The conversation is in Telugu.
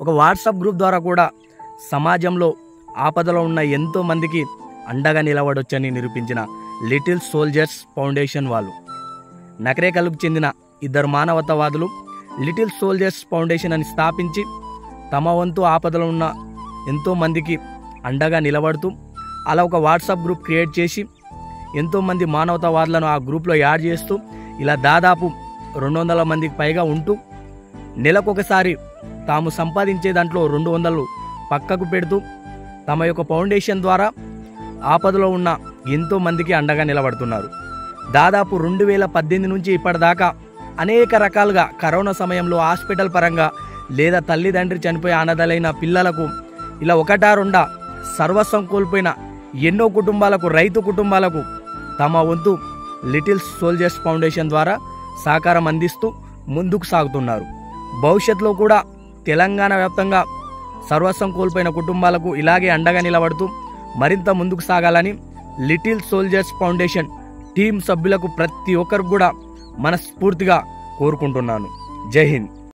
ఒక వాట్సాప్ గ్రూప్ ద్వారా కూడా సమాజంలో ఆపదలో ఉన్న ఎంతో మందికి అండగా నిలబడొచ్చని నిరూపించిన లిటిల్ సోల్జర్స్ ఫౌండేషన్ వాళ్ళు. నకరేకల్కు చెందిన ఇద్దరు మానవతావాదులు లిటిల్ సోల్జర్స్ ఫౌండేషన్ అని స్థాపించి తమ వంతు ఆపదలో ఉన్న ఎంతో మందికి అండగా నిలబడుతూ అలా ఒక వాట్సాప్ గ్రూప్ క్రియేట్ చేసి ఎంతోమంది మానవతావాదులను ఆ గ్రూప్లో యాడ్ చేస్తూ ఇలా దాదాపు 200 మందికి పైగా ఉంటూ నెలకొకసారి తాము సంపాదించే దాంట్లో 200 పక్కకు పెడుతూ తమ యొక్క ఫౌండేషన్ ద్వారా ఆపదలో ఉన్న ఎంతో మందికి అండగా నిలబడుతున్నారు. దాదాపు 2018 నుంచి ఇప్పటిదాకా అనేక రకాలుగా కరోనా సమయంలో హాస్పిటల్ పరంగా లేదా తల్లిదండ్రి చనిపోయే అనాథలైన పిల్లలకు ఇలా ఒకటా రెండా సర్వస్వం కోల్పోయిన ఎన్నో కుటుంబాలకు, రైతు కుటుంబాలకు తమ వంతు లిటిల్ సోల్జర్స్ ఫౌండేషన్ ద్వారా సహకారం అందిస్తూ ముందుకు సాగుతున్నారు. భవిష్యత్తులో కూడా తెలంగాణ వ్యాప్తంగా సర్వస్వం కోల్పోయిన కుటుంబాలకు ఇలాగే అండగా నిలబడుతూ మరింత ముందుకు సాగాలని లిటిల్ సోల్జర్స్ ఫౌండేషన్ టీం సభ్యులకు ప్రతి ఒక్కరికి కూడా మనస్ఫూర్తిగా కోరుకుంటున్నాను. జై హింద్.